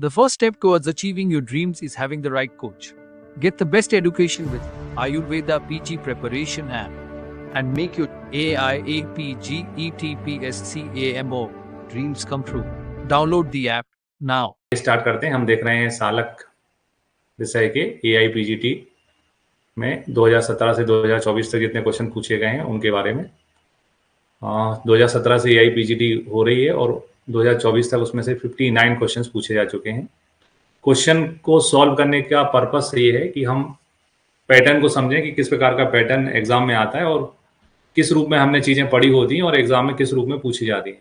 The first step towards achieving your dreams is having the right coach. Get the best education with Ayurveda PG Preparation app and make your AIAPGETPSCAMO dreams come true. Download the app now. Start करते हैं। हम देख रहे हैं सालक विषय के AIPGT में 2017 से 2024 तक जितने क्वेश्चन पूछे गए हैं उनके बारे में। 2017 से AIPGT हो रही है और 2024 तक उसमें से 59 क्वेश्चंस पूछे जा चुके हैं। क्वेश्चन को सॉल्व करने का पर्पस ये है कि हम पैटर्न को समझें कि किस प्रकार का पैटर्न एग्जाम में आता है और किस रूप में हमने चीज़ें पढ़ी होती हैं और एग्जाम में किस रूप में पूछी जाती हैं।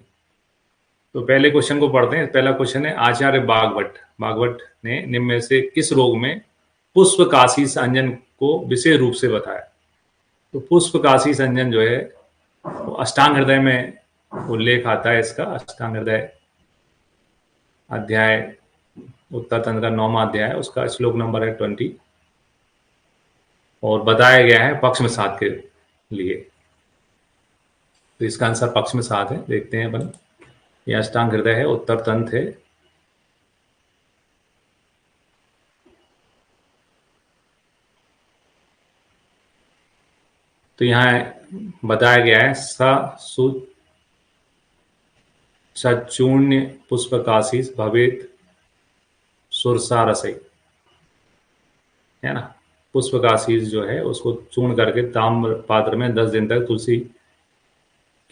तो पहले क्वेश्चन को पढ़ते हैं। पहला क्वेश्चन है, आचार्य बागवट ने निम्न में से किस रोग में पुष्पकाशी संजन को विशेष रूप से बताया। तो पुष्पकाशी संजन जो है वो अष्टांग हृदय में उल्लेख आता है इसका। अष्टांग हृदय अध्याय उत्तर तंत्र का 9वां अध्याय है, उसका श्लोक नंबर है 20 और बताया गया है पक्ष में 7 के लिए। तो इसका आंसर पक्ष में 7 है। देखते हैं अपन, यह अष्टांग हृदय है, उत्तर तंत्र है। तो यहाँ बताया गया है सचूर्ण पुष्पकाशी भवेत सुरसारसई, है ना। पुष्पकाशी जो है उसको चूर्ण करके ताम्र पात्र में 10 दिन तक तुलसी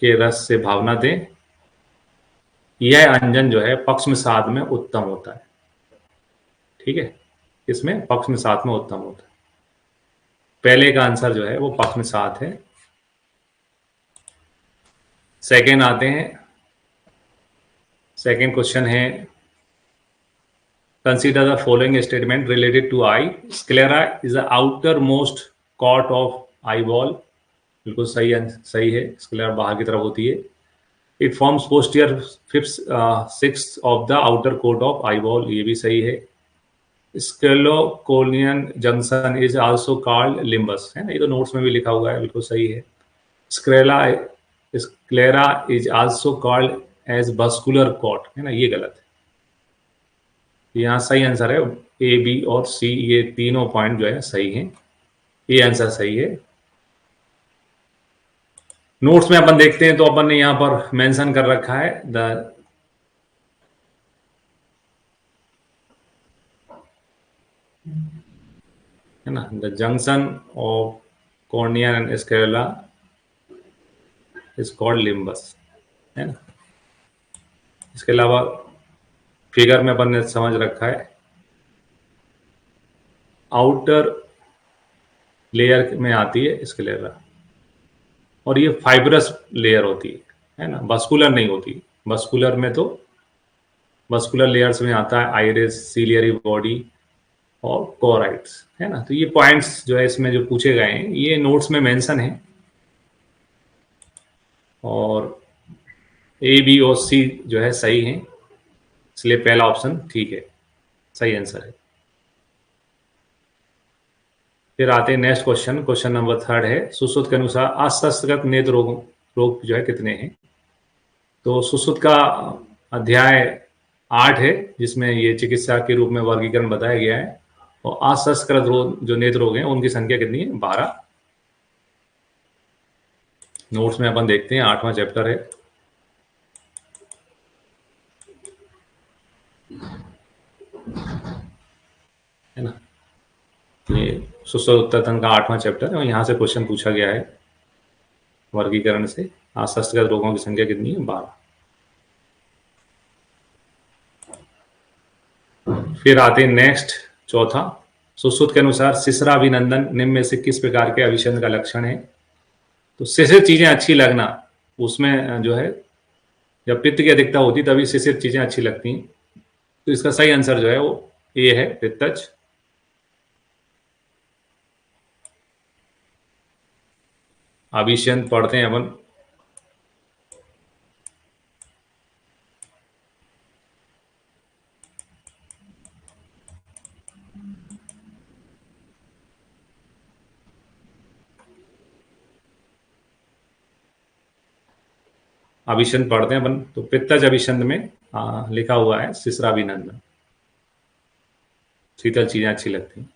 के रस से भावना दें। यह अंजन जो है पक्ष में 7 में उत्तम होता है। ठीक है, इसमें पक्ष में 7 में उत्तम होता है। पहले का आंसर जो है वो पक्ष में 7 है। सेकेंड आते हैं। सेकेंड क्वेश्चन है, consider the following statement related to eye. Sclera is the outer most coat of eye ball. बिल्कुल सही है। स्क्लेरा बाहर की तरफ होती है। It forms posterior 5/6 of the outer coat of eye ball. ये भी सही है। Sclerocorneal junction is also called limbus, है ना। ये तो नोट्स में भी लिखा हुआ है, बिल्कुल सही है। Sclera is also called as vascular coat, है ना, ये गलत है। यहाँ सही आंसर है A, B और C, ये तीनों पॉइंट जो है सही हैं। ये आंसर सही है। नोट्स में अपन देखते हैं तो अपन ने यहाँ पर मेंशन कर रखा है है ना, the junction of cornea and sclera is called limbus, है ना। इसके अलावा फिगर में अपन ने समझ रखा है आउटर लेयर में आती है स्क्लेरा और ये फाइब्रस लेयर होती है ना, वस्कुलर नहीं होती। वस्कुलर में तो वस्कुलर लेयर्स में आता है आइरिस, सीलियरी बॉडी और कोराइट्स, है ना। तो ये पॉइंट्स जो है इसमें जो पूछे गए हैं ये नोट्स में मेंशन है और A, B और C जो है सही है, इसलिए पहला ऑप्शन ठीक है, सही आंसर है। फिर आते हैं नेक्स्ट क्वेश्चन। क्वेश्चन नंबर 3 है, सुश्रुत के अनुसार असंस्कृत नेत्र रोग जो है कितने हैं। तो सुश्रुत का अध्याय 8 है जिसमें ये चिकित्सा के रूप में वर्गीकरण बताया गया है और असंस्कृत रोग जो नेत्र रोग हैं उनकी संख्या कितनी है, 12। नोट्स में अपन देखते हैं 8वां चैप्टर है। है ना, ये सुश्रुत उत्तर तंत्र का 8वां चैप्टर है और यहाँ से क्वेश्चन पूछा गया है वर्गीकरण से, असंस्कृत रोगों की संख्या कितनी है, 12। फिर आते हैं नेक्स्ट चौथा, सुश्रुत के अनुसार शिश्राभिनंदन निम्न में से किस प्रकार के अभिसंध का लक्षण है। तो शिशिर चीजें अच्छी लगना, उसमें जो है जब पित्त की अधिकता होती तभी शिशिर चीजें अच्छी लगती हैं। तो इसका सही आंसर जो है वो ए है, पित्तज। अभिसंध पढ़ते हैं अपन। अभिसंध पढ़ते हैं अपन। तो पित्तज अभिसंध में लिखा हुआ है शिश्राभिनंदन। शीतल चीजें अच्छी लगती हैं।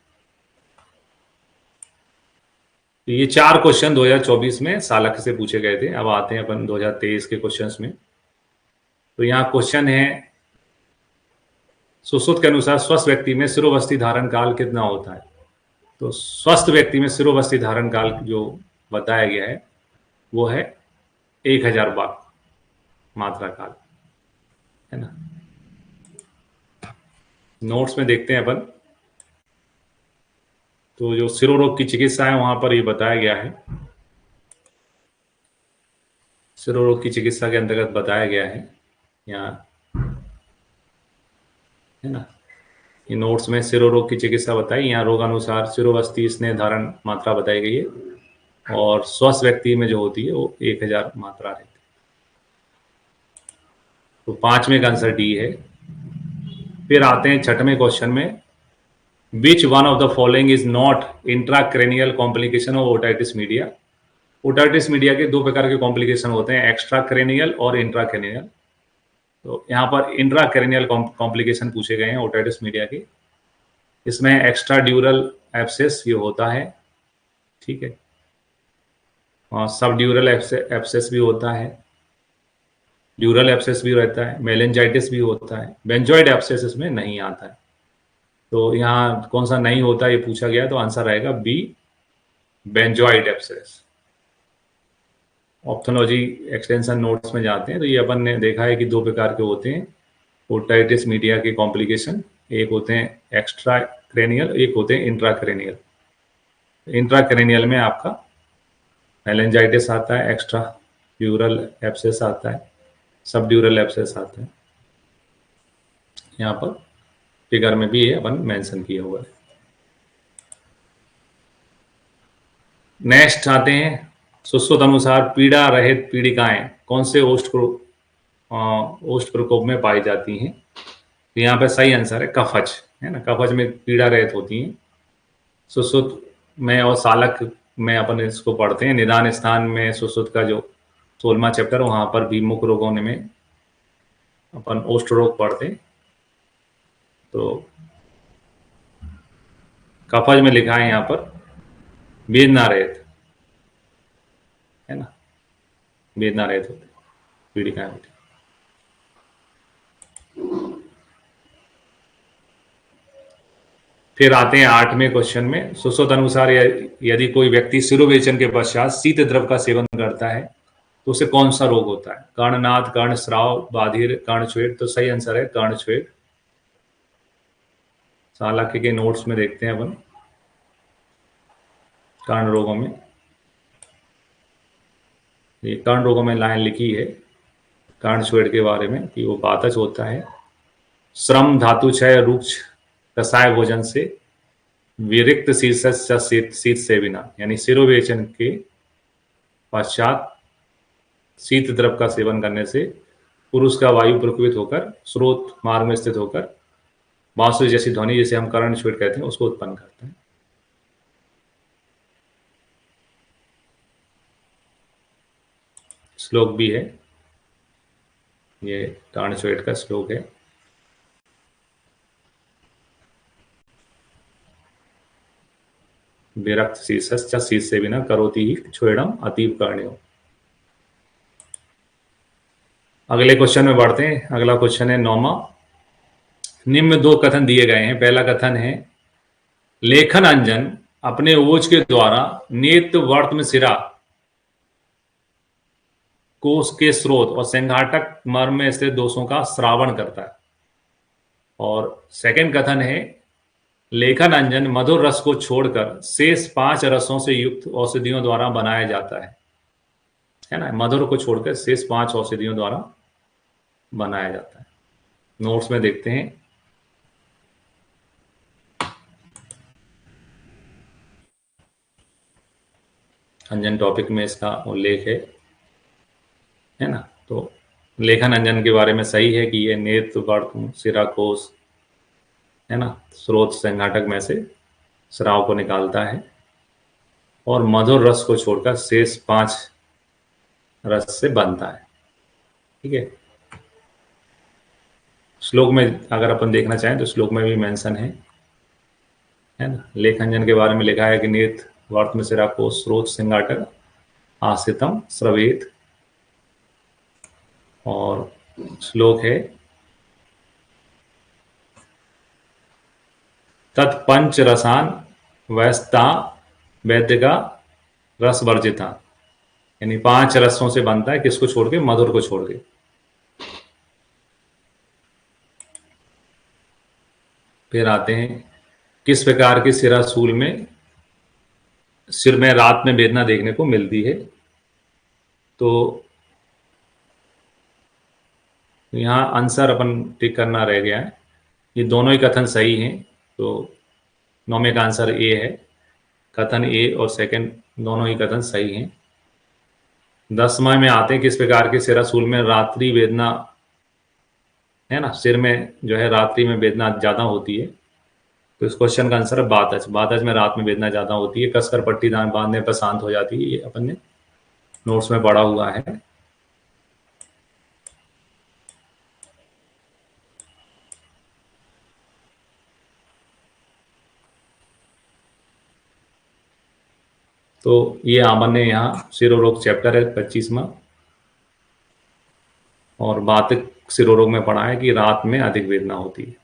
तो ये 4 क्वेश्चन 2024 में सालक से पूछे गए थे। अब आते हैं अपन 2023 के क्वेश्चंस में। तो यहाँ क्वेश्चन है, सुश्रुत के अनुसार स्वस्थ व्यक्ति में शिरोवस्ती धारण काल कितना होता है? तो स्वस्थ व्यक्ति में शिरोवस्ती धारण काल जो बताया गया है वो है 1000 बार मात्रा काल, है ना। नोट्स में देखते हैं अपन। तो जो सिरोरोग की चिकित्सा है वहां पर ये बताया गया है, सिरोरोग की चिकित्सा के अंतर्गत बताया गया है यहाँ, है ना। ये नोट्स में सिरोरोग की चिकित्सा बताई, यहाँ रोग अनुसार सिरोवस्ती स्नेह धारण मात्रा बताई गई है और स्वस्थ व्यक्ति में जो होती है वो 1000 मात्रा रहती है। तो 5वें का आंसर डी है। फिर आते हैं 6वें क्वेश्चन में, which one of the following is not intracranial complication of otitis media? Otitis media के 2 प्रकार के कॉम्प्लिकेशन होते हैं, एक्स्ट्राक्रेनियल और इंट्राक्रेनियल। तो यहाँ पर इंट्राक्रेनियल कॉम्प्लिकेशन पूछे गए हैं ओटाइटिस मीडिया के। इसमें एक्स्ट्रा ड्यूरल एब्सेस ये होता है, ठीक है, और सब ड्यूरल एब्सेस भी होता है, ड्यूरल एब्सेस भी रहता है, मेलेंजाइटिस भी होता है, बेंजॉइड एब्सेस इसमें नहीं आता है। तो यहाँ कौन सा नहीं होता ये पूछा गया, तो आंसर आएगा B, Bezold abscess. Ophthalmology extension notes में जाते हैं तो ये अपन ने देखा है कि 2 प्रकार के होते हैं ओटाइटिस मीडिया के कॉम्प्लिकेशन, एक होते हैं एक्स्ट्रा क्रेनियल, एक होते हैं इंट्राक्रेनियल। इंट्राक्रेनियल में आपका मेलेंजाइटिस आता है, एक्स्ट्रा ड्यूरल एब्सेस आता है, सब ड्यूरल एब्सेस आता है। यहाँ पर फिगर में भी ये अपन मेंशन किया हुआ है। नेक्स्ट आते हैं, सुश्रुत अनुसार पीड़ा रहित पीड़िकाएं कौन से ओष्ठ प्रकोप में पाई जाती हैं? तो यहाँ पे सही आंसर है कफज, है ना। कफज में पीड़ा रहित होती हैं। सुश्रुत में और सालक में अपन इसको पढ़ते हैं। निदान स्थान में सुश्रुत का जो 16वां चैप्टर, वहां पर भी मुख्य रोगों में अपन ओष्ठ रोग पढ़ते हैं। तो कफज में लिखा है यहाँ पर वेदना रहित, है ना, वेदना रहित होते पीड़िकाएं होती। फिर आते हैं 8वें क्वेश्चन में, सुश्रुत अनुसार यदि कोई व्यक्ति शिरोवेचन के पश्चात शीत द्रव का सेवन करता है तो उसे कौन सा रोग होता है? कर्णनाद, कर्णस्राव, बाधिर, कर्णछेद। तो सही आंसर है कर्णछेद। चालाक्य के नोट्स में देखते हैं अपन कर्ण रोगों में, ये कर्ण रोगों में लाइन लिखी है कर्णछेद के बारे में कि वो बातज होता है श्रम धातु क्षय रुक्ष कसाय भोजन से विरिक्त शीत से बिना, यानी शिरोवेचन के पश्चात शीत द्रव का सेवन करने से पुरुष का वायु प्रकुपित होकर स्रोत मार्ग में स्थित होकर बांसुरी जैसी ध्वनि, जिसे हम कर्णछेद कहते हैं, उसको उत्पन्न करते हैं। श्लोक भी है, ये कर्णछेद का श्लोक है। विरक्त शीर्षस्य शीत से बिना करोति ही छेड़म अतीव कर्ण्यो। अगले क्वेश्चन में बढ़ते हैं। अगला क्वेश्चन है 9वां। निम्न में 2 कथन दिए गए हैं। पहला कथन है, लेखन अंजन अपने ओज के द्वारा नेत्र वर्त में सिरा कोष के स्रोत और संघाटक मर्म में स्थित दोषों का श्रावण करता है। और सेकंड कथन है, लेखन अंजन मधुर रस को छोड़कर शेष 5 रसों से युक्त औषधियों द्वारा बनाया जाता है ना। मधुर को छोड़कर शेष 5 औषधियों द्वारा बनाया जाता है। नोट्स में देखते हैं। अंजन टॉपिक में इसका उल्लेख है ना। तो लेखन अंजन के बारे में सही है कि ये नेत्र वर्त सिरा कोष, है ना, स्रोत संघाटक में से स्राव को निकालता है और मधुर रस को छोड़कर शेष 5 रस से बनता है, ठीक है। श्लोक में अगर अपन देखना चाहें तो श्लोक में भी मेंशन है है ना। लेखंजन के बारे में लिखा है कि नेत वर्त में सिरा को स्रोत सिंगाटक आसितम स्रवेत। और श्लोक है तत्पंच रसान वयस्ता वैद्य रस वर्जिता, यानी 5 रसों से बनता है, किसको छोड़ के? मधुर को छोड़ के। फिर आते हैं किस प्रकार के सिर में रात में वेदना देखने को मिलती है। तो यहाँ आंसर अपन टिक करना रह गया है। ये दोनों ही कथन सही हैं, तो नौवे का आंसर ए है। कथन ए और सेकंड दोनों ही कथन सही हैं। 10वां में आते हैं किस प्रकार के सिरासूल में रात्रि वेदना, है ना, सिर में जो है रात्रि में वेदना ज्यादा होती है। तो इस क्वेश्चन का आंसर है बातज। बातज में रात में वेदना ज्यादा होती है, कसकर पट्टी दान बांधने पर शांत हो जाती है। ये अपन ने नोट्स में पढ़ा हुआ है। तो ये अपन ने यहाँ शिरोरोग चैप्टर है 25वां, और वातक शिरोरोग में पढ़ा है कि रात में अधिक वेदना होती है।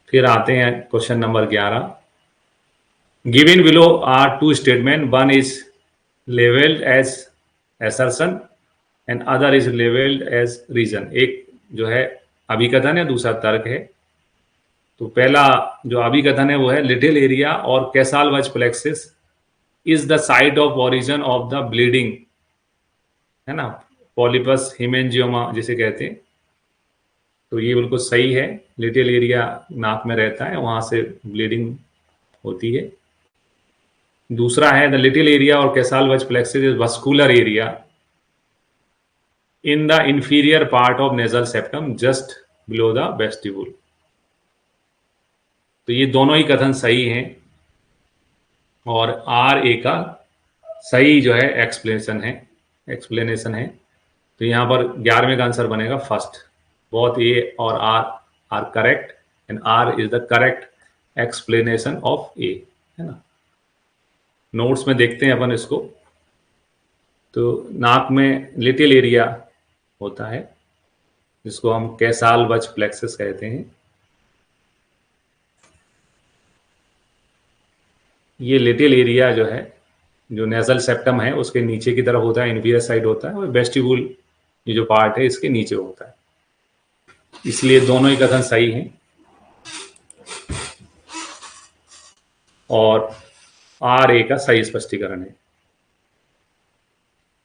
फिर आते हैं question number 11। Given below are two statement, one is labelled as assertion and other is labelled as reason. एक जो है अभिकथन है, दूसरा तर्क है। तो पहला जो अभिकथन है वो है लिटिल एरिया और Kiesselbach's plexus is the site of origin of the bleeding, है ना, पॉलिपस हिमेंजियोमा जिसे कहते हैं। तो ये बिल्कुल सही है। लिटिल एरिया नाक में रहता है, वहां से ब्लीडिंग होती है। दूसरा है द लिटिल एरिया और Kiesselbach's plexus is vascular area in the inferior part of nasal septum just below the vestibule. तो ये दोनों ही कथन सही हैं, और आर ए का सही जो है एक्सप्लेनेशन है। तो यहाँ पर 11वें का आंसर बनेगा फर्स्ट। बोथ ए और R are correct and R is the correct explanation of A, है ना। नोट्स में देखते हैं अपन इसको। तो नाक में लिटिल एरिया होता है जिसको हम कैसालवज प्लेक्सिस कहते हैं। ये लिटिल एरिया जो है, जो नेजल सेप्टम है उसके नीचे की तरफ होता है, इन्फीरियर साइड होता है, और वेस्टिब्यूल ये जो पार्ट है इसके नीचे होता है। इसलिए दोनों ही कथन सही हैं, और आर ए का सही स्पष्टीकरण है।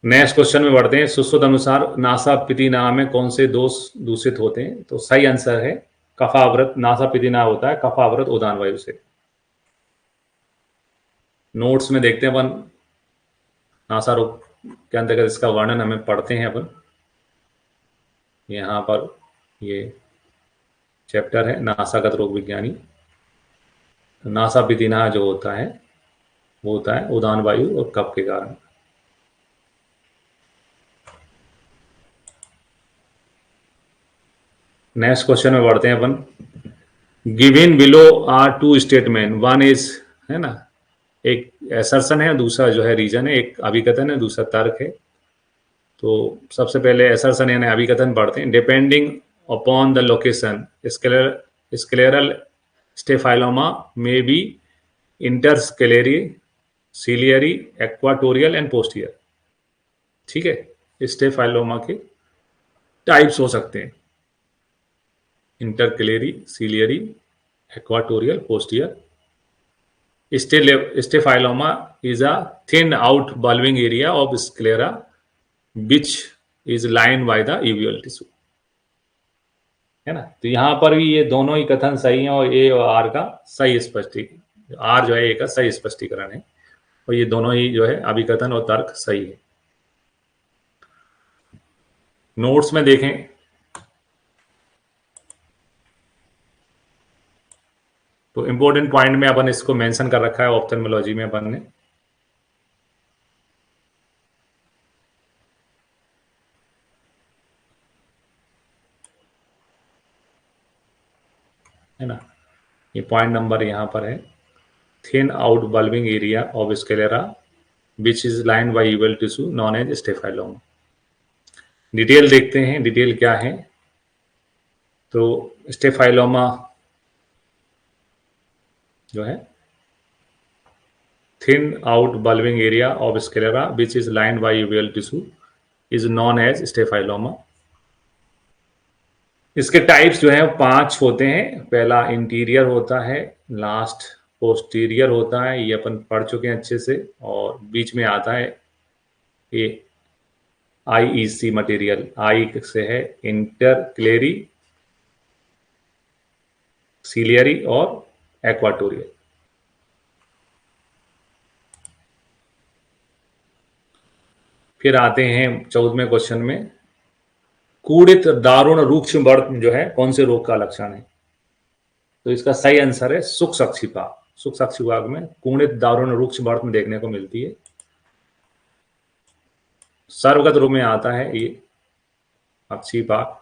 नेक्स्ट क्वेश्चन में बढ़ते हैं। सुश्रुत अनुसार नासा पितिना में कौन से दोष दूषित होते हैं? तो सही आंसर है कफाव्रत। नासा पितिना होता है कफाव्रत उदान वायु से। नोट्स में देखते हैं अपन नासा रोग के अंतर्गत इसका वर्णन हमें पढ़ते हैं अपन। यहाँ पर ये चैप्टर है नासागत रोग विज्ञानी। नासा पितिना जो होता है वो होता है उदान वायु और कफ के कारण। नेक्स्ट क्वेश्चन में बढ़ते हैं अपन। Given below are two statement, one is, है ना, एक एसर्शन है, दूसरा जो है रीजन है। एक अभिकथन है, दूसरा तर्क है। तो सबसे पहले एसर्शन यानी अभिकथन पढ़ते हैं। Depending upon the location scleral staphyloma may be intercalary ciliary equatorial and posterior. ठीक है, स्टेफाइलोमा के टाइप्स हो सकते हैं, intercalary, ciliary, equatorial, posterior. Staphyloma is a thin out bulbing area of sclera which is lined by the uveal tissue, है ना। तो यहाँ पर भी ये दोनों ही कथन सही हैं, और ए और आर का सही स्पष्टीकरण, आर जो है ए का सही स्पष्टीकरण है, और ये दोनों ही जो है अभिकथन और तर्क सही है। नोट्स में देखें तो इंपॉर्टेंट पॉइंट में अपन इसको मेंशन कर रखा है ऑप्थेल्मोलॉजी में अपन ने। है ना। ये पॉइंट नंबर यहाँ पर है, thin out bulging area of sclera which is line by uveal tissue known as staphyloma. Detail देखते हैं, डिटेल क्या है। तो स्टेफाइलोमा जो है, thin out bulging area of sclera which is line by uveal tissue is known as staphyloma. इसके types जो है 5 होते हैं। पहला इंटीरियर होता है, लास्ट पोस्टीरियर होता है, ये अपन पढ़ चुके हैं अच्छे से। और बीच में आता है ये IEC मटेरियल, आई से है इंटरक्लेरी, सीलियरी और एक्वाटोरियल। फिर आते हैं 14वें क्वेश्चन में, कूड़ित दारुण रूक्ष बर्न जो है कौन से रोग का लक्षण है। तो इसका सही आंसर है सुख साक्षीपाक। सुख साक्षीपाक में कूड़ित दारुण रूक्ष बर्न देखने को मिलती है। सर्वगत रोग में आता है ये अक्षीपाक।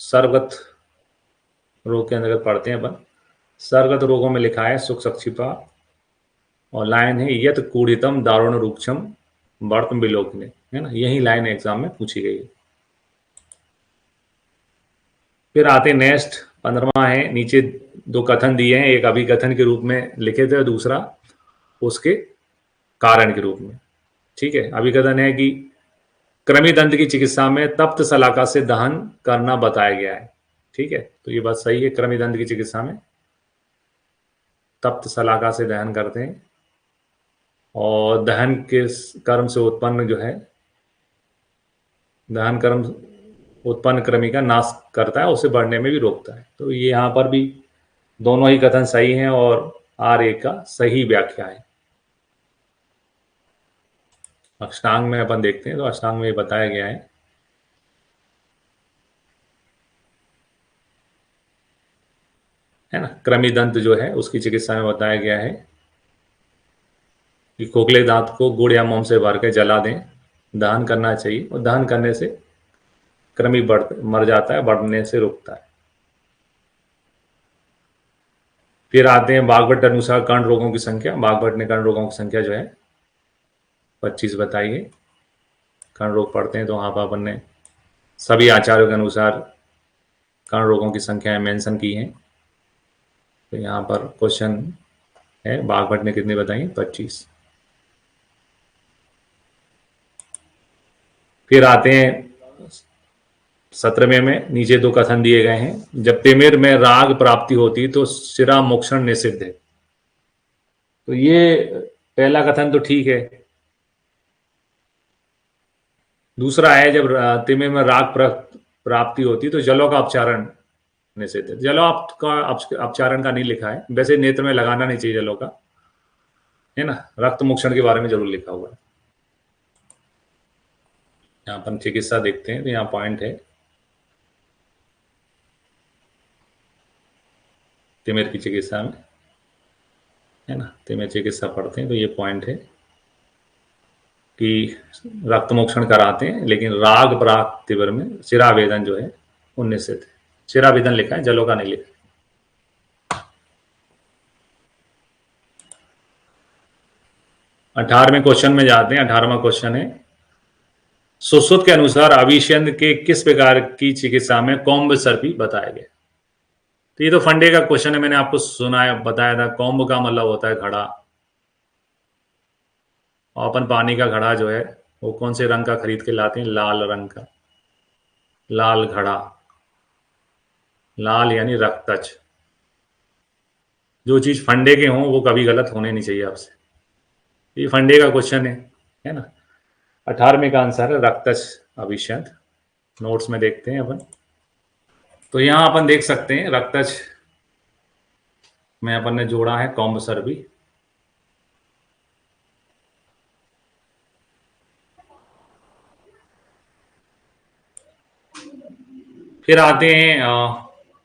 सर्वगत रोग के अंतर्गत पढ़ते हैं अपन। सर्वगत रोगों में लिखा है सुख साक्षीपाक और लाइन है यत कूड़ितम दारुण रूक्षम बर्तम विलोकने, है ना। यही लाइन एग्जाम में पूछी गई है। फिर आते नेक्स्ट 15वां है, नीचे 2 कथन दिए हैं, एक अभिकथन के रूप में लिखे थे, दूसरा उसके कारण के रूप में। ठीक है, अभिकथन है कि कृमि दंत की चिकित्सा में तप्त शलाका से दहन करना बताया गया है। ठीक है, तो ये बात सही है, कृमि दंत की चिकित्सा में तप्त शलाका से दहन करते हैं और दहन के कर्म से उत्पन्न जो है, दहन कर्म उत्पन्न कृमि का नाश करता है, उसे बढ़ने में भी रोकता है। तो ये यहाँ पर भी दोनों ही कथन सही हैं और R1 का सही व्याख्या है। अष्टांग में अपन देखते हैं, तो अष्टांग में बताया गया है ना। कृमि दंत जो है उसकी चिकित्सा में बताया गया है कि खोखले दांत को गुड़ या मोम से भर के जला दें, दहन करना चाहिए और दहन करने से कृमि मर जाता है, बढ़ने से रुकता है। फिर आते हैं बागभट्ट अनुसार कर्ण रोगों की संख्या। बागभट्ट ने कर्ण रोगों की संख्या जो है 25 बताई है। कर्ण रोग पढ़ते हैं तो वहां पर अपन ने सभी आचार्यों के अनुसार कर्ण रोगों की संख्या मेंशन की है। तो यहाँ पर क्वेश्चन है बागभट्ट ने कितनी बताई, 25। फिर आते हैं 17वें में, नीचे 2 कथन दिए गए हैं। जब तिमिर में राग प्राप्ति होती तो शिरा मोक्षण निषिद्ध है। तो ये पहला कथन तो ठीक है। दूसरा है जब तिमिर में राग प्राप्ति होती तो जलों का अपचारण निषिद्ध है। जलों का अपचारण का नहीं लिखा है, वैसे नेत्र में लगाना नहीं चाहिए जलों का, है ना। रक्त मोक्षण के बारे में जरूर लिखा हुआ है। यहाँ पर चिकित्सा देखते हैं तो यहाँ पॉइंट है तिमिर की चिकित्सा में, है ना। तिमिर चिकित्सा पढ़ते हैं तो ये पॉइंट है कि रक्त मोक्षण कराते हैं, लेकिन राग प्राप्त तिमिर में शिरावेदन जो है वो निषिद्ध है। शिरावेदन लिखा है, जलों का नहीं लिखा। 18वें क्वेश्चन में जाते हैं। 18वां क्वेश्चन है, सुश्रुत के अनुसार अभिषेक के किस प्रकार की चिकित्सा में कौम्ब सर्पी बताया गया। तो ये तो फंडे का क्वेश्चन है, मैंने आपको सुनाया बताया था। कौम्ब का मतलब होता है घड़ा, और अपन पानी का घड़ा जो है वो कौन से रंग का खरीद के लाते हैं, लाल रंग का। लाल घड़ा, लाल यानी रक्तच। जो चीज फंडे के हों वो कभी गलत होने नहीं चाहिए आपसे। ये फंडे का क्वेश्चन है ना। 18वें का आंसर है रक्तच अभिषेक। नोट्स में देखते हैं अपन। तो यहां अपन देख सकते हैं रक्तच में अपन ने जोड़ा है कौम्ब सर्पी। फिर आते हैं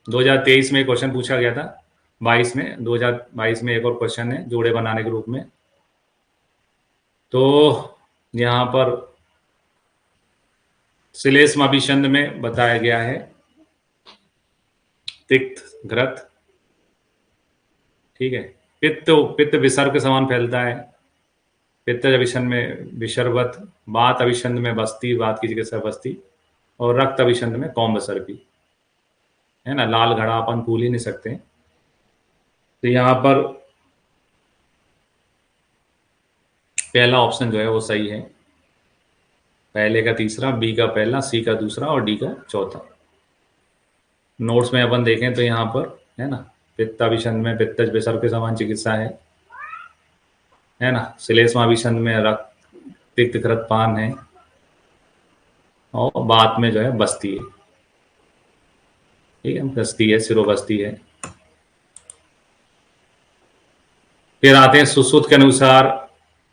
2023 में क्वेश्चन पूछा गया था, 2022 में एक और क्वेश्चन है जोड़े बनाने के रूप में। तो यहाँ पर श्लेष्म अभिसंध में बताया गया है तिक्त घृत, ठीक है। पित्त पित्त विसर्ग के समान फैलता है, पित्त अभिसंध में विसर्वत, वात अभिसंध में बस्ती, वात की चिकित्सा बस्ती, और रक्त अभिसंध में कौम्बसर्पी, है ना। लाल घड़ा अपन भूल ही नहीं सकते। तो यहाँ पर पहला ऑप्शन जो है वो सही है, पहले का तीसरा, बी का पहला, सी का दूसरा और डी का चौथा। नोट्स में अपन देखें तो यहाँ पर है ना, पित्ताभिसंध में पित्तज विसर्ग के समान चिकित्सा है ना। श्लेष्माभिसंध में रक्त तिक्त घृत पान है, और बात में जो है बस्ती है, ठीक है, बस्ती है, सिरोबस्ती है। फिर आते हैं सुश्रुत के अनुसार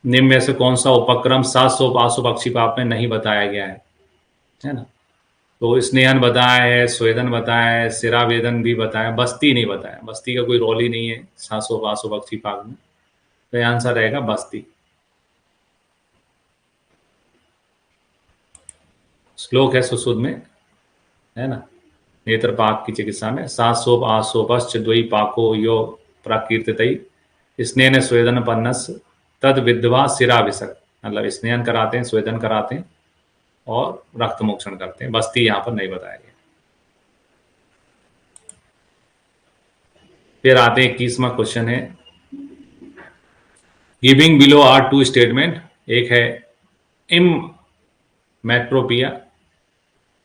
निम्न में से कौन सा उपक्रम 700 आसो पक्षी पाप में नहीं बताया गया है ना। तो स्नेहन बताया है, स्वेदन बताया है, सिरावेदन भी बताया, बस्ती नहीं बताया। बस्ती का कोई रोल ही नहीं है 700 आसो पक्षी पाप में, तो आंसर रहेगा बस्ती। श्लोक है सुश्रुत में, है ना, नेत्र पाक की चिकित्सा में, 700 आसो पश्च द्वि पाको यो प्राकीर्तितई स्नेहन स्वेदन पन्नस तद विद्वा सिराभिषक, मतलब स्नेहन कराते हैं, स्वेदन कराते हैं और रक्त मोक्षण करते हैं। बस्ती यहाँ पर नहीं बताया गया। फिर आते हैं 21वां क्वेश्चन है, giving below are two statement. एक है इम मेट्रोपिया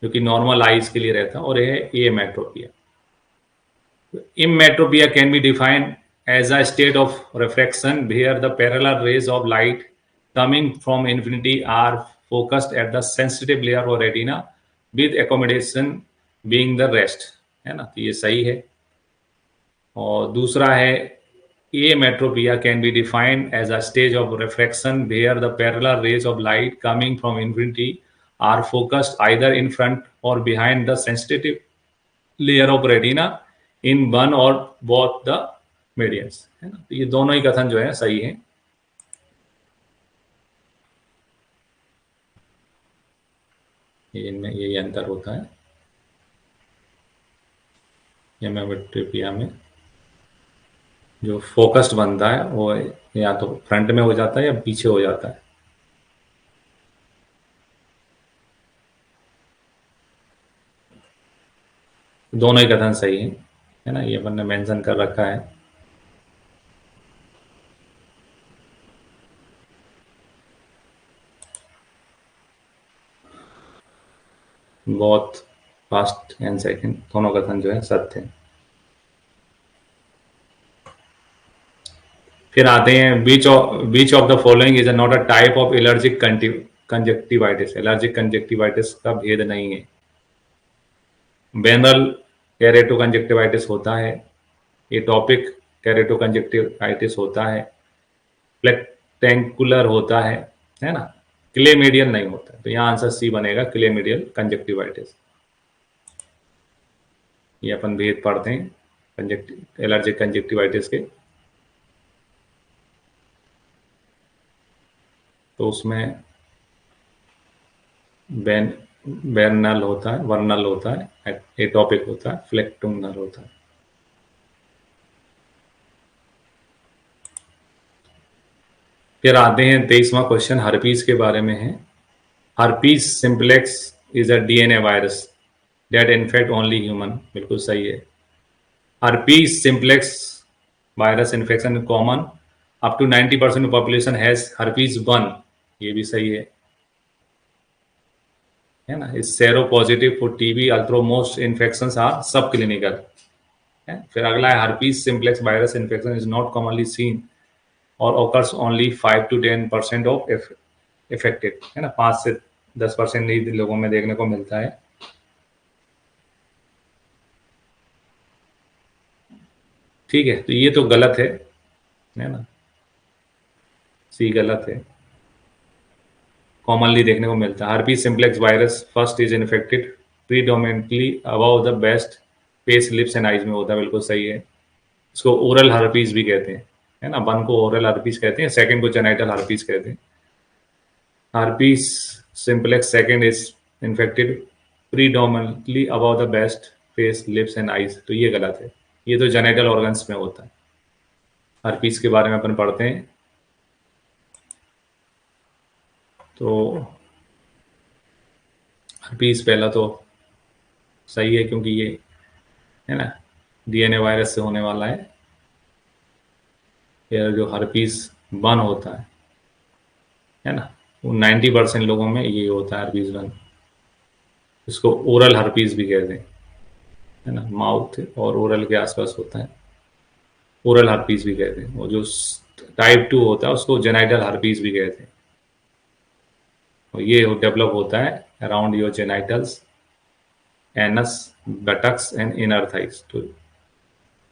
जो कि नॉर्मल आइज के लिए रहता है, और यह है emmetropia. Emmetropia can be defined as a state of refraction where the parallel rays of light coming from infinity are focused at the sensitive layer of retina with accommodation being the rest, है ना। तो ये सही है। और दूसरा है ametropia can be defined as a stage of refraction where the parallel rays of light coming from infinity are focused either in front or behind the sensitive layer of retina in one or both the medians, है ना। तो ये दोनों ही कथन जो है सही है। इनमें यही अंतर होता है, एमेट्रोपिया में जो फोकस्ड बनता है वो या तो फ्रंट में हो जाता है या पीछे हो जाता है। दोनों ही कथन सही है ना, ये अपन ने मेंशन कर रखा है। बहुत फर्स्ट एंड सेकंड दोनों कथन जो है सत्य है। फिर आते हैं विच of the following is not a type of allergic conjunctivitis. Allergic conjunctivitis का भेद नहीं है। वेनरल केरेटोकंजक्टिवाइटिस होता है, एटॉपिक केरेटोकंजक्टिवाइटिस होता है, फ्लेक्टेंकुलर होता है ना, क्लेमेडियल नहीं होता। तो यहाँ आंसर सी बनेगा, क्लेमेडियल कंजक्टिवाइटिस। ये अपन भेद पढ़ते हैं एलर्जिक कंजक्टिवाइटिस के। तो उसमें वेर्नल होता है, वर्नल होता है, एटॉपिक होता है, फ्लेक्टुंगनल होता है। फिर आते हैं 23वां क्वेश्चन, हर्पीज के बारे में है। Herpes simplex is a DNA virus that infect only human. बिल्कुल सही है। Herpes simplex virus infection common up to 90% of population has herpes 1। ये भी सही है ना। Is seropositive for TB although most infections are subclinical. फिर अगला है herpes simplex virus infection is not commonly seen और occurs only 5 to 10% of affected, है ना। 5 से 10% ही लोगों में देखने को मिलता है। ठीक है, तो ये तो गलत है ना, सी गलत है। कॉमनली देखने को मिलता है। Herpes simplex virus first is infected predominantly about the best face, lips and eyes में होता है। बिल्कुल सही है। इसको ओरल हर्पीज भी कहते हैं, है ना। वन को ओरल हर्पीज कहते हैं, सेकंड को जेनाइटल हर्पीज कहते हैं। herpes simplex second is infected predominantly above the breast, face, lips and eyes। तो ये गलत है, ये तो जेनिटल ऑर्गन्स में होता है। हर्पीस के बारे में अपन पढ़ते हैं। तो हर्पीस पहला तो सही है क्योंकि ये है ना डीएनए वायरस से होने वाला है। फिर जो हर्पीस 1 होता है ना, वो 90% लोगों में ये होता है हर्पीस 1। इसको ओरल हर्पीस भी कहते हैं, है ना, माउथ और ओरल के आसपास होता है, ओरल हर्पीस भी कहते हैं। और जो टाइप 2 होता है उसको जेनाइटल हर्पीस भी कहते हैं। और ये डेवलप होता है around your genitals, anus, buttocks and inner thighs. तो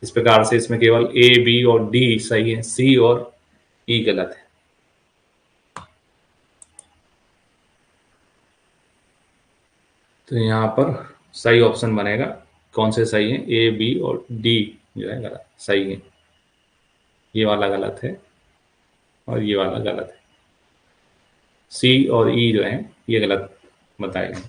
इस प्रकार से इसमें केवल ए, बी और डी सही है, सी और ई गलत है। तो यहाँ पर सही ऑप्शन बनेगा, कौन से सही है, ए, बी और डी जो है गलत सही है। ये वाला गलत है और ये वाला गलत है, सी और ई जो है ये गलत बताए गए।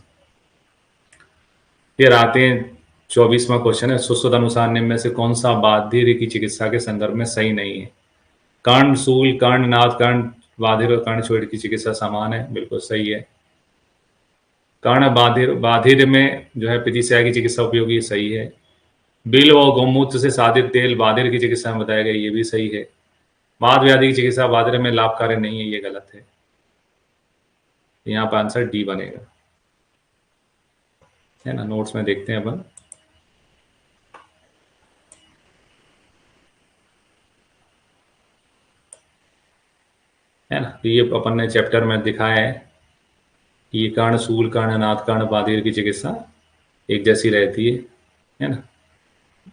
फिर आते हैं 24वां क्वेश्चन है, सुश्रुत अनुसार निम्न में से कौन सा बाधिर की चिकित्सा के संदर्भ में सही नहीं है। कर्ण शूल, कर्ण नाथ, कर्ण बाधिर और कर्ण छोड़ की चिकित्सा समान है, बिल्कुल सही है। कर्ण बाधिर में जो है पितिशय की चिकित्सा उपयोगी, सही है। बिल और गौमूत्र से साधित तेल बाधिर की चिकित्सा में बताया गया, ये भी सही है। वात व्याधि की चिकित्सा बाधिर में लाभकारी नहीं है, ये गलत है। यहाँ पर आंसर डी बनेगा, है ना। नोट्स में देखते हैं अपन। है ना, तो ये अपन ने चैप्टर में दिखाया है कि ये कर्ण शूल, कर्ण नाथ, कर्ण बाधिर की चिकित्सा एक जैसी रहती है ना।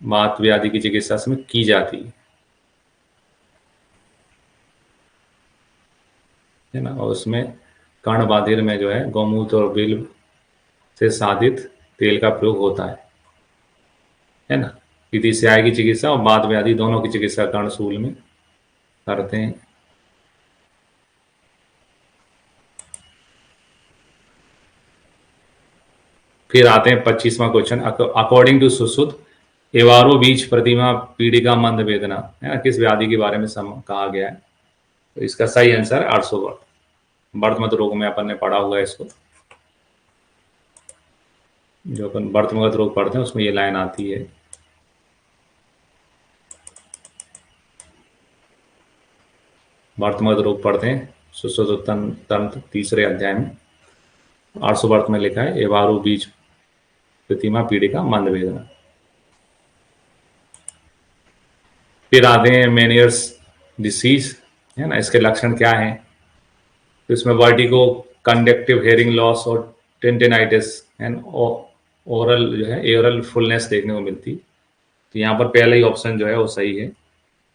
वात व्याधि की चिकित्सा इसमें की जाती है ना। और उसमें कर्ण बाधिर में जो है गौमूत्र और बिल्व से साधित तेल का प्रयोग होता है ना। पित्तीशय की चिकित्सा और वात व्याधि दोनों की चिकित्सा कर्णशूल में करते हैं। फिर आते हैं 25वां क्वेश्चन, अकॉर्डिंग टू सुश्रुत एवारो बीच प्रतिमा पीड़िका मंद वेदना, है ना, किस व्याधि के बारे में कहा गया है। तो इसका सही आंसर आर्सोवर्त, वर्तमत रोग में अपन ने पढ़ा हुआ है इसको। जो अपन वर्तमत रोग पढ़ते हैं उसमें ये लाइन आती है। वर्तमत रोग पढ़ते हैं सुश्रुत तंत्र तीसरे अध्याय में, आर्सोवर्त में लिखा है एवारो बीज प्रतिमा पीड़िका मंद वेदना। फिर आते हैं मेनियर्स डिसीज, है ना, इसके लक्षण क्या हैं। तो इसमें वर्टिगो, कंडक्टिव हेयरिंग लॉस और टेंटेनाइटिस एंड ओरल जो है एयरल फुलनेस देखने को मिलती। तो यहाँ पर पहला ही ऑप्शन जो है वो सही है,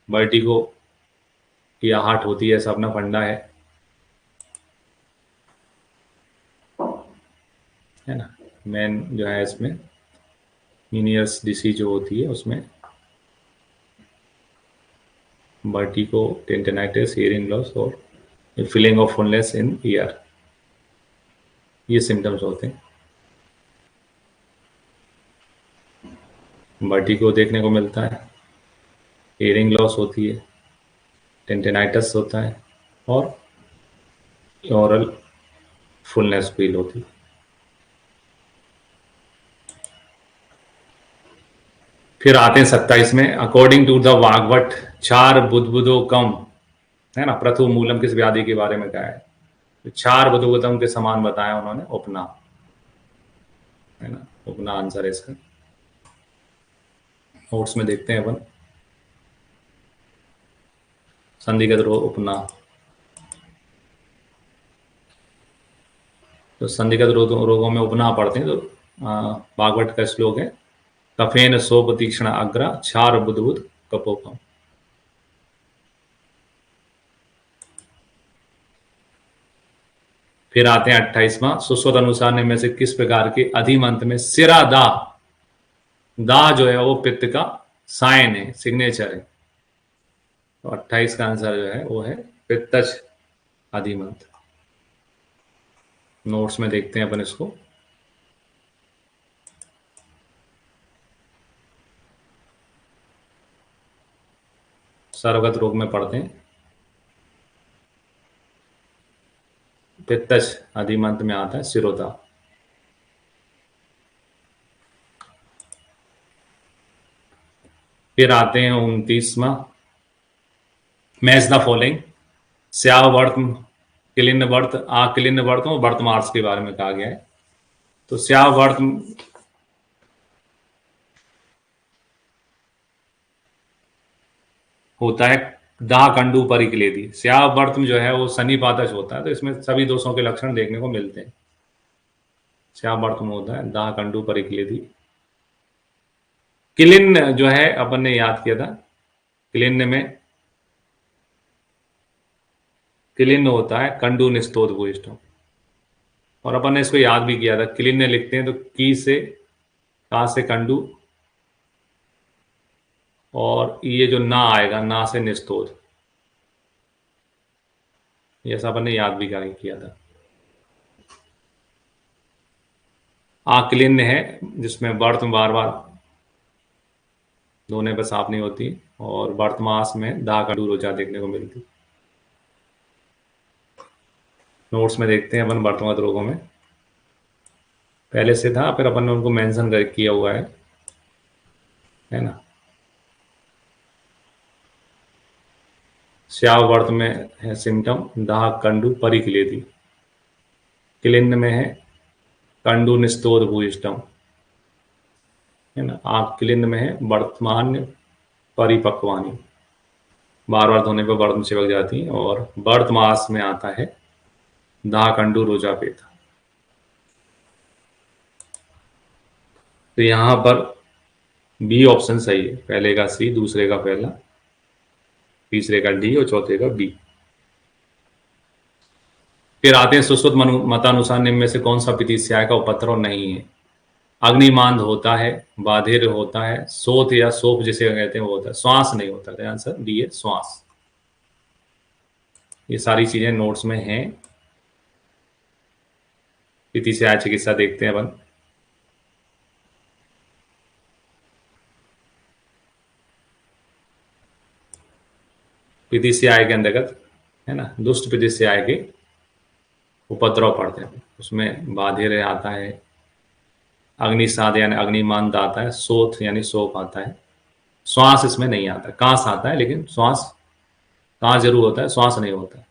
वर्टिगो या हार्ट होती है, ऐसा अपना फंडा है ना। मेन जो है इसमें मीनियर्स डिसीज जो होती है उसमें वर्टिगो, टेंटेनाइटिस, हियरिंग लॉस और feeling of fullness in year, ये सिम्टम्स होते हैं। वर्टिगो देखने को मिलता है, हियरिंग लॉस होती है, टेंटेनाइटिस होता है और ओरल फुलनेस फील होती है। फिर आते हैं 27 में, अकॉर्डिंग टू द वाग्भट क्षार बुद्बुदो कम, है ना, प्रथु मूलम किस व्याधि के बारे में कहा है। तो क्षार बुद्बुदम के समान बताया उन्होंने, उपना, है ना, उपना आंसर है इसका। नोट्स में देखते हैं अपन, संधिगत रोग उपना। तो संधिगत रोगों में उपना पढ़ते हैं। तो वाग्भट का श्लोक है, कफेन सोप तीक्ष्ण अग्र क्षार बुद्बुद कपोकम। फिर आते हैं 28वां, सुश्रुत अनुसार में से किस प्रकार के अधिमंत्र में सिरा दा, दा जो है वो पित्त का साइन है, सिग्नेचर है। तो 28 का आंसर जो है वो है पित्तज अधिमंत्र। नोट्स में देखते हैं अपन इसको। सर्वगत रोग में पढ़ते हैं। पित्तज अधिमंत में आता है सिरोधा। फिर आते हैं 29वां, मैच द फॉलोइंग। स्यावर्त किलिन वर्त किलिन वर्त और वर्त मार्स के बारे में कहा गया है। तो स्यावर्त होता है दाह कंडू परिक्लेदी। स्यावर्त जो है वो सन्निपातज होता है, तो इसमें सभी दोषों के लक्षण देखने को मिलते हैं। स्यावर्त में होता है दाह कंडू परिक्लेदी। किलिन जो है अपन ने याद किया था, किलिन होता है कंडू निस्तोद भूयिष्ठम, और अपन ने इसको याद भी किया था। किलिन लिखते हैं तो की से का से कंडू, और ये जो ना आएगा ना से निस्तोद, ये सब अपन ने याद भी किया था। आकिलिन है जिसमें वर्त बार बार धोने पर साफ नहीं होती, और वर्तमास में दाह कंडू रोजा देखने को मिलती। नोट्स में देखते हैं अपन वर्तमान रोगों में, पहले से था फिर अपन ने उनको मेंशन कर किया हुआ है ना। स्यावर्त में है सिम्टम दाह कंडू परिक्लेदी। किलिन में है कंडू निस्तोद भूयिष्ठम, है ना। आँख किलिन में है वर्तमान परिपक्वानी, बार बार धोने पर वर्त चिपक जाती है, और वर्त मास में आता है दाह कंडू रोजापेत। तो यहां पर बी ऑप्शन सही है, पहले का सी, दूसरे का पहला, तीसरे का डी और चौथे का बी। फिर आते हैं सुश्रुत मतानुसार निम्न में से कौन सा पित्तीस्याय का उपद्रव नहीं है। अग्निमांद होता है, बाधिर होता है, सोत या सोप जिसे कहते हैं वो होता है, श्वास नहीं होता। तो आंसर डी है श्वास। ये सारी चीजें नोट्स में हैं। पित्तीस्याय चिकित्सा देखते हैं अपन। पित्तीस्याय के अंतर्गत, है ना, दुष्ट पित्तीस्याय के उपद्रव पड़ते हैं। उसमें बाधिर आता है, अग्निसाद यानी अग्निमांद आता है, सोथ यानी सोप आता है, श्वास इसमें नहीं आता। कांस आता है लेकिन श्वास, कांस जरूर होता है, श्वास नहीं होता है।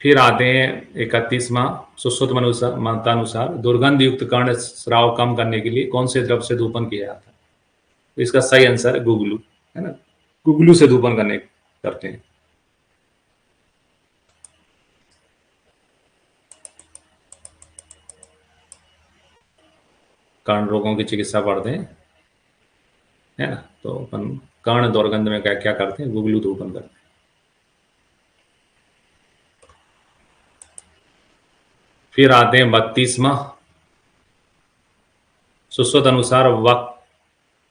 फिर आते हैं 31वां, सुश्रुत मतानुसार दुर्गंध युक्त कर्ण स्राव कम करने के लिए कौन से द्रव से धूपन किया जाता है। तो इसका सही आंसर है गुगलू, है ना। गुगलू से धूपन करते हैं। कर्ण रोगों की चिकित्सा पढ़ते हैं, है ना। तो अपन कर्ण दुर्गंध में क्या क्या करते हैं, गुगलू धूपन करते हैं। फिर आते हैं 32वां, सुश्रुत अनुसार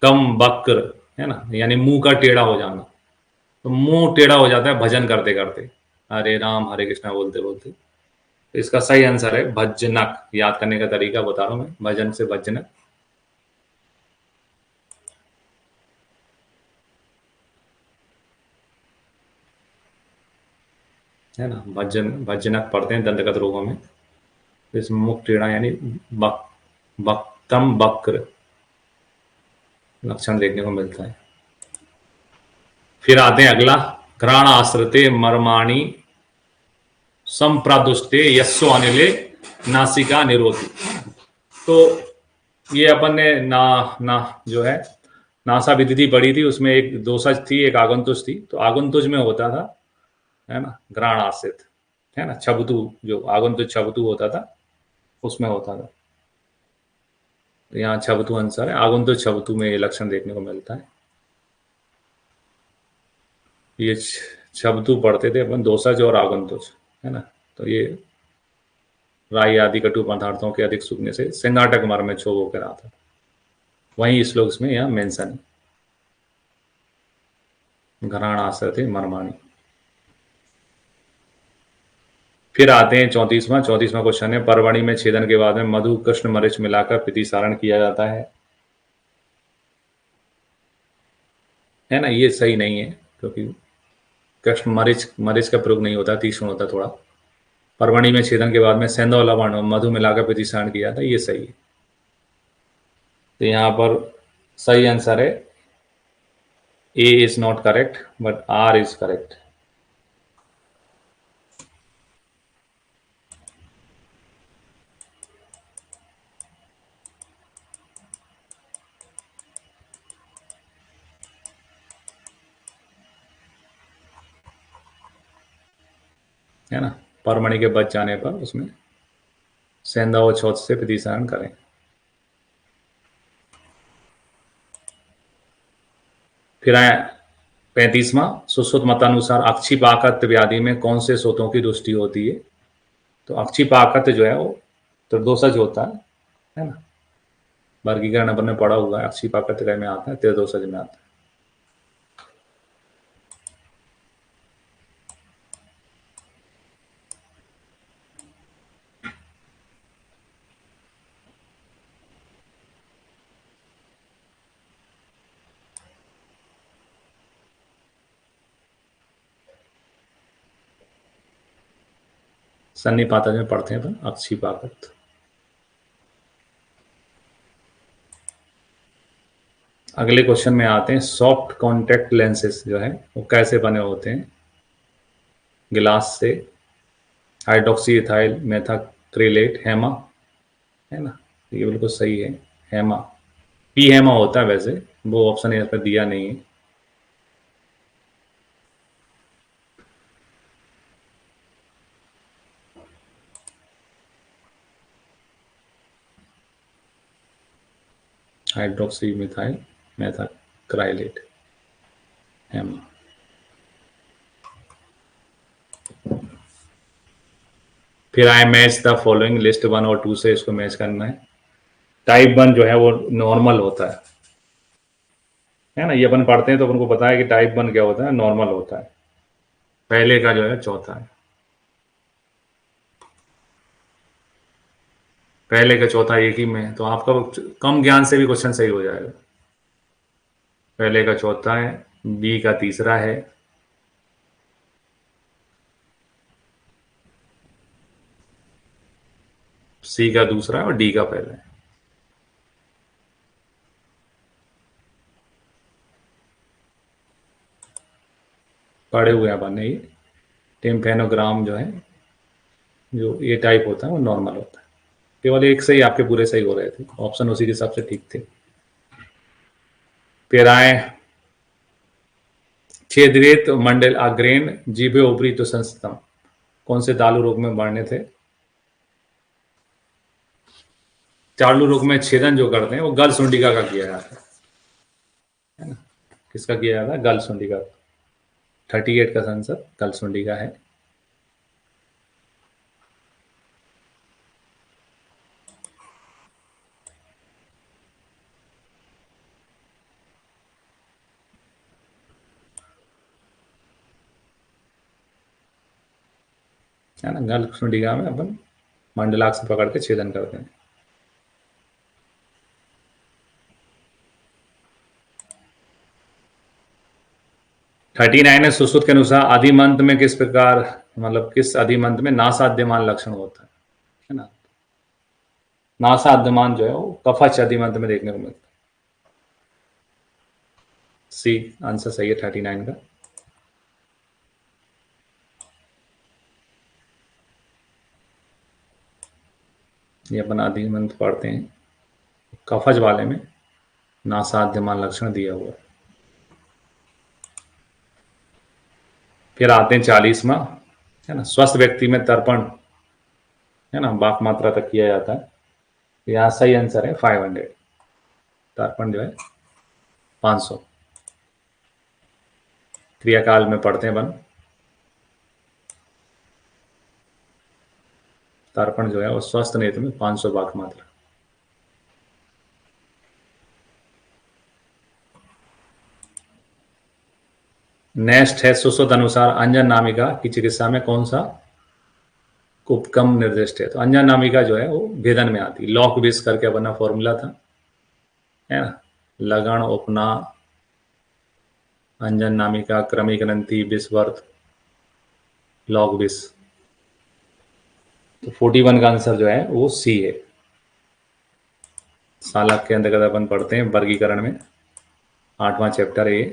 कम वक्र, है ना, यानी मुंह का टेढ़ा हो जाना। तो मुंह टेढ़ा हो जाता है भजन करते करते, हरे राम हरे कृष्णा बोलते बोलते। तो इसका सही आंसर है भजनक। याद करने का तरीका बता रहा हूं मैं, भजन से भजनक। है ना, भजनक पढ़ते हैं दंतगत रोगों में। इसमें मुख टेढ़ा यानी वक्तम वक्र लक्षण देखने को मिलता है। फिर आते हैं अगला, घ्राण आश्रिते मर्माणी संप्रादुष्टे यस्सो अनिले नासिका निरोधी। तो ये अपन ने ना जो है नासा विधि पढ़ी थी, उसमें एक दोषज थी एक आगंतुज थी। तो आगंतुज में होता था, है ना, घ्राण आश्रित, है ना, छबतु, जो आगंतुज छबतु होता था उसमें होता था। तो यहाँ छबतु आंसर है, आगंतुज छबतु में ये लक्षण देखने को मिलता है। ये छबतु पढ़ते थे अपन, दोषज और आगंतुज, है ना। तो ये राई आदि कटु पदार्थों के अधिक सूखने से सिंगाटक मर में क्षोभ होकर आता है। वहीं श्लोक में यहाँ मेंशन है, घ्राण आश्रित मर्माणी। फिर आते हैं 34वां क्वेश्चन है, परवणी में छेदन के बाद में मधु कृष्ण मरीच मिलाकर प्रतिसारण किया जाता है ना। ये सही नहीं है, क्योंकि कृष्ण मरीच मरीच का प्रयोग नहीं होता, तीक्ष्ण होता थोड़ा। परवणी में छेदन के बाद में सेंधा और लवण और मधु मिलाकर प्रतिसारण किया था, ये सही है। तो यहाँ पर सही आंसर है A is not correct but R is correct. है ना, परमणि के बच जाने पर उसमें सेंधा और छौथ से प्रतिसारण करें। फिर आए 35वां, सुश्रुत मतानुसार अक्षिपाकत्व व्याधि में कौन से स्रोतों की दृष्टि होती है। तो अक्षिपाकत्व जो है वो त्रिदोषज होता है ना। वर्गीकरण अपन ने पढ़ा हुआ है, अक्षिपाकत्व में आता है, त्रिदोषज में आता है। सन्निपातज में पढ़ते हैं अपन अक्षिपाकत्व। अगले क्वेश्चन में आते हैं, सॉफ्ट कॉन्टैक्ट लेंसेज जो है वो कैसे बने होते हैं। गिलास से, हाइड्रोक्सी इथाइल मेथाक्रिलेट, हेमा, है ना। ये बिल्कुल सही है, हेमा। पी हेमा होता है वैसे, वो ऑप्शन यहाँ पर दिया नहीं है। Hydroxy methyl methacrylate, HEMA. फिर आए मैच द फॉलोइंग, लिस्ट 1 और 2 से इसको मैच करना है। टाइप 1 जो है वो नॉर्मल होता है ना। ये अपन पढ़ते हैं तो अपन को पता है कि टाइप 1 क्या होता है, नॉर्मल होता है। पहले का जो है चौथा है, पहले का चौथा एक ही में, तो आपका कम ज्ञान से भी क्वेश्चन सही हो जाएगा। पहले का चौथा है, बी का तीसरा है, सी का दूसरा है और डी का पहला है। पढ़े हुए अपन ने ये। टिम्फेनोग्राम जो है, जो ये टाइप होता है वो नॉर्मल होता है। केवल एक से ही आपके पूरे सही हो रहे थे, ऑप्शन उसी के हिसाब से ठीक थे। फिर आए छेदरेत मंडल अग्रेन जीभे ऊपरी तो संस्तम, कौन से तालु रोग में बढ़ने थे। चालू रोग में छेदन जो करते हैं वो गल सुंडिका का किया जाता है ना। किसका किया जाता है, गल सुंडिका। 38 का आंसर गल सुंडिका है। है ना, गल सुंडिका में अपन मंडलाक से पकड़ के छेदन करते हैं। थर्टी नाइन है, सुश्रुत के अनुसार आदिमंत में किस प्रकार, मतलब किस आदिमंत में नासाध्यमान लक्षण होता है ना। नासाध्यमान जो है वो कफच आदिमंत में देखने को मिलता है। सी आंसर सही है 39 का। ये अपन आदिमंत पढ़ते हैं, कफज वाले में नासाध्यमान लक्षण दिया हुआ है। फिर आते हैं 40वां, है ना, स्वस्थ व्यक्ति में तर्पण, है ना, बाक मात्रा तक किया जाता है। यहाँ सही आंसर है 500। तर्पण जो है 500। क्रियाकाल में पढ़ते हैं अपन, तर्पण जो है वो स्वस्थ नेत्र में 500 बाक मात्रा। नेक्स्ट है, सुश्रुत अनुसार अंजन नामिका की चिकित्सा में कौन सा खूब कम निर्दिष्ट है। तो अंजन नामिका जो है वो भेदन में आती है। लॉक बिस करके अपना फॉर्मूला था, है ना, लगन उपना अंजन नामिका क्रमिक ग्रंथि बिस्वर्थ लॉग बिस। तो 41 का आंसर जो है वो सी है। सालक के अंतर्गत अपन पढ़ते हैं वर्गीकरण में, 8वां चैप्टर है ये।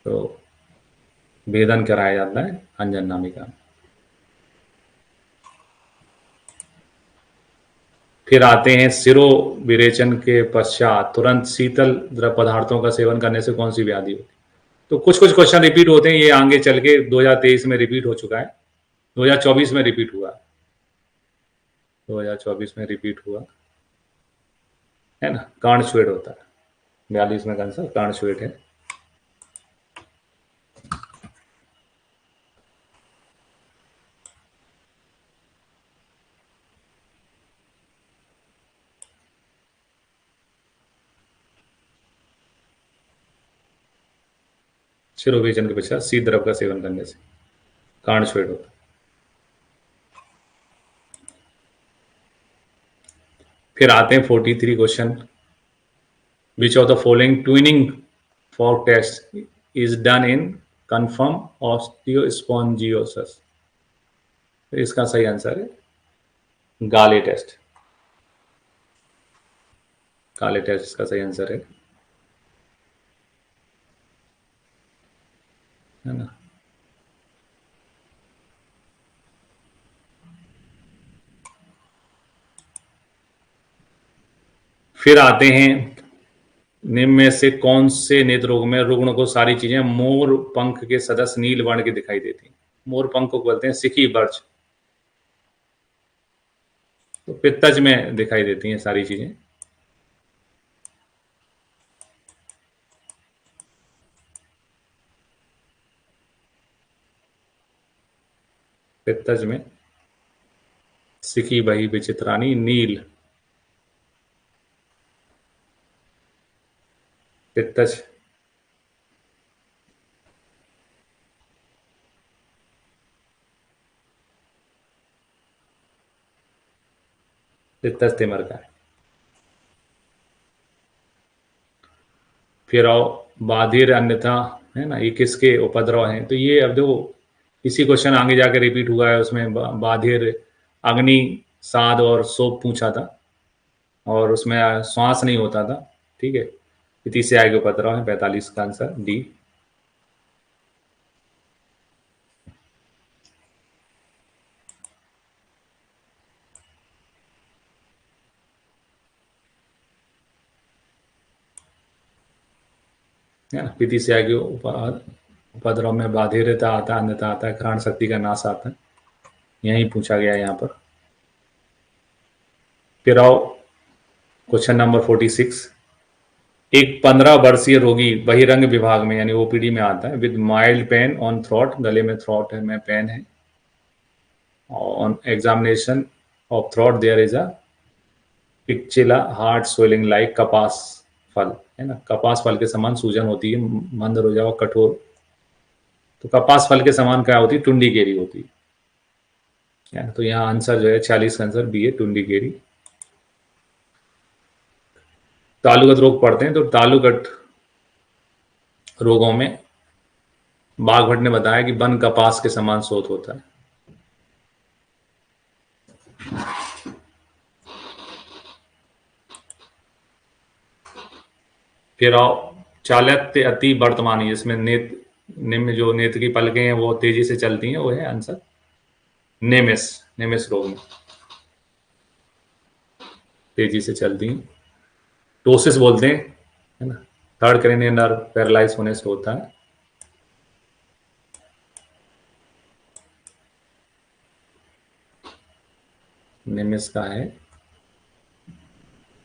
तो भेदन कराया जाता है अंजन नामिका। फिर आते हैं सिरो विरेचन के पश्चात तुरंत शीतल द्रव पदार्थों का सेवन करने से कौन सी व्याधि होती है। तो कुछ कुछ क्वेश्चन रिपीट होते हैं, ये आगे चल के 2023 में रिपीट हो चुका है, 2024 में रिपीट हुआ, 2024 में रिपीट हुआ, है ना। कर्णस्वेद होता है 42 में, आंसर कर्णस्वेद है। शिरोवेचन के पश्चात शीत द्रव का सेवन करने से कर्णस्वेद होता है। फिर आते हैं 43 question. Which of the following tuning fork test is done in confirm osteospongiosis. तो इसका सही आंसर है गाले टेस्ट। गाले टेस्ट इसका सही आंसर है ना। फिर आते हैं निम्न में से कौन से नेत्र रोग में रुग्ण को सारी चीजें मोर पंख के सदस्य नील वर्ण की दिखाई देती हैं। मोर पंख को बोलते हैं सिखी बर्च। तो पित्तज में दिखाई देती हैं सारी चीजें। पित्तज में सिखी बही विचित्रानी नील। पित्तज पित्तज तिमर का है। फिर आओ बाधिर अन्यथा, है ना, ये किसके उपद्रव हैं। तो ये अब देखो इसी क्वेश्चन आगे जाके रिपीट हुआ है, उसमें बाधिर अग्नि साध और सोप पूछा था और उसमें श्वास नहीं होता था, ठीक है। तीसरे आगे उपद्रव है 45 का आंसर डी। है ना, पीति से आगे उपद्रव में बाधिरता आता है, अन्यथा आता है, घ्राण शक्ति का नाश आता है, यही पूछा गया है यहाँ पर। फिर आओ क्वेश्चन नंबर 46। एक 15 वर्षीय रोगी बहिरंग विभाग में यानी ओपीडी में आता है with mild pain on throat, गले में थ्रोट में पेन है। On examination of throat there is a पिक्चिला हार्ट स्वेलिंग लाइक कपास फल, है ना, कपास फल के समान सूजन होती है, मंद रोजा और कठोर। तो कपास फल के समान क्या होती है, टुंडी केरी होती है। तो यहाँ आंसर जो है 46 का आंसर बी है, टुंडी केरी। तालुगत रोग पढ़ते हैं। तो तालुगत रोगों में बाघभट्ट ने बताया कि वन कपास के समान शोथ होता है। फिर आओ चालत्य अति वर्तमानी, जिसमें निम्न जो नेत्र की पलकें हैं वो तेजी से चलती हैं, वो है आंसर नेमिस। नेमिस रोग में तेजी से चलती हैं, टोसिस बोलते हैं, है ना, थर्ड क्रेनियल नर्व पैरालाइज होने से होता है। नेमिस का है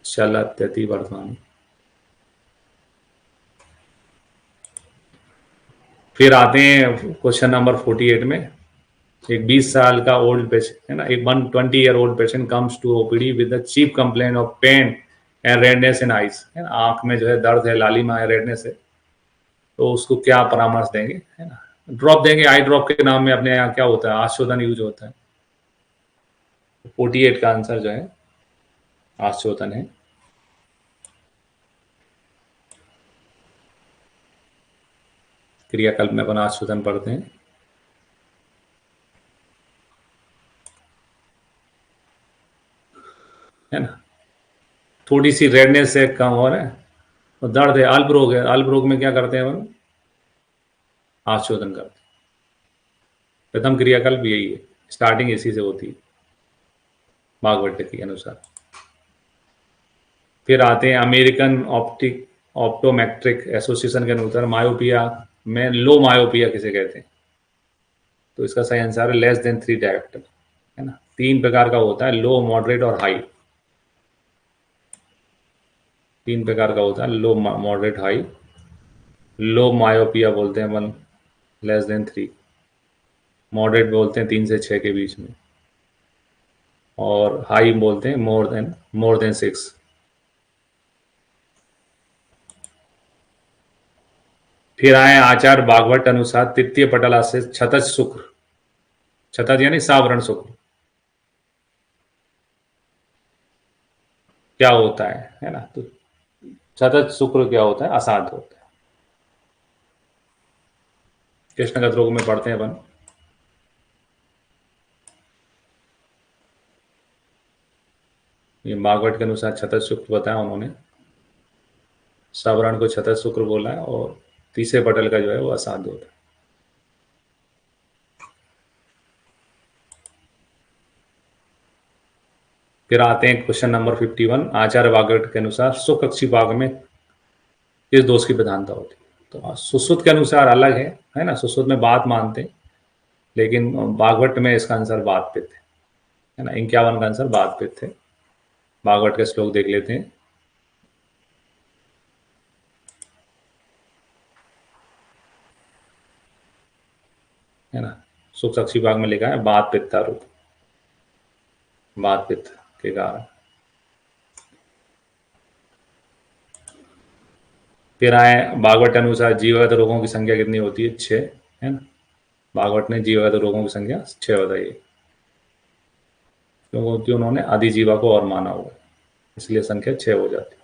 चालत्य वर्तमान। फिर आते हैं क्वेश्चन नंबर 48 में। एक 20 साल का ओल्ड पेशेंट, है ना, एक 120 year old patient comes to OPD with the chief complaint of pain and redness in eyes, है ना, आंख में जो है दर्द है, लालिमा है, रेडनेस है। तो उसको क्या परामर्श देंगे, है ना। ड्रॉप देंगे, आई ड्रॉप के नाम में अपने यहाँ क्या होता है, आशोधन यूज होता है। 48 का आंसर जो है आशोधन है। क्रियाकल्प में अपन आशोधन पढ़ते हैं। है ना, थोड़ी सी रेडनेस है, कम हो रहा है, और दर्द है, अल्प रोग है, अल्प रोग में क्या करते हैं अपन, आशोधन करते हैं। प्रथम क्रियाकल्प यही है, स्टार्टिंग इसी से होती है भागवत के अनुसार। फिर आते हैं अमेरिकन ऑप्टोमेट्रिक एसोसिएशन के अनुसार मायोपिया में लो मायोपिया किसे कहते हैं, तो इसका सही आंसर है लेस देन 3 डायोप्टर। है ना, 3 प्रकार का होता है, लो, मॉडरेट और हाई। 3 प्रकार का होता है, लो, मॉडरेट, हाई। लो मायोपिया बोलते हैं अपन लेस देन 3, मॉडरेट बोलते हैं 3 से 6 के बीच में, और हाई बोलते हैं मोर देन 6। फिर आए आचार्य भागवत अनुसार तृतीय पटला से छतज शुक्र, छतज यानी सावरण शुक्र क्या होता है ना, तो छतज शुक्र क्या होता है, असाध्य होता है। कृष्णगत रोग में पढ़ते हैं अपन। ये भागवत के अनुसार छतज शुक्र बताया उन्होंने, सावरण को छतज शुक्र बोला है, और तीसरे पटल का जो है वो असाध्य होता है। फिर आते हैं क्वेश्चन नंबर 51, आचार्य भागवत के अनुसार सुकक्षी भाग में किस दोष की प्रधानता होती है, तो सुश्रुत के अनुसार अलग है ना, सुश्रुत में बात मानते हैं, लेकिन भागवत में इसका आंसर बात पित्त है ना, 51 का आंसर बात पित्त है। भागवत के श्लोक देख लेते हैं। है ना, सुख साक्षी भाग में लिखा है बात पित्तारूप, बात पित्त के कारण। फिर आए भागवत अनुसार जीवगत रोगों की संख्या कितनी होती है, 6। है ना, भागवत ने जीवगत रोगों की संख्या 6 बताई है, क्योंकि उन्होंने आदिजीवा को और माना हुआ है, इसलिए संख्या 6 हो जाती है।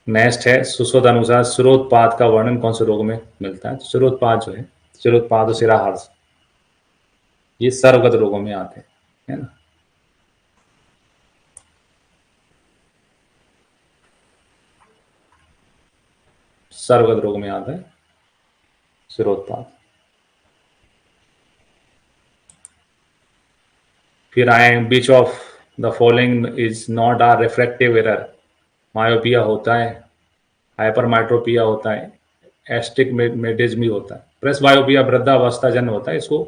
नेक्स्ट है सुश्रुत अनुसार सिरोत्पाद का वर्णन कौन से रोग में मिलता है, सिरोत्पाद जो है, सिरोत्पाद और सिराहार्स, ये सर्वगत रोगों में आते हैं। है ना, सर्वगत रोग में आता है सिरोत्पाद। फिर आए which of the following is not a refractive error, myopia होता है, हाइपरमाइट्रोपिया होता है, एस्टिगमेटिज्म होता है, प्रेस बायोपिया वृद्धावस्था जन्य होता है, इसको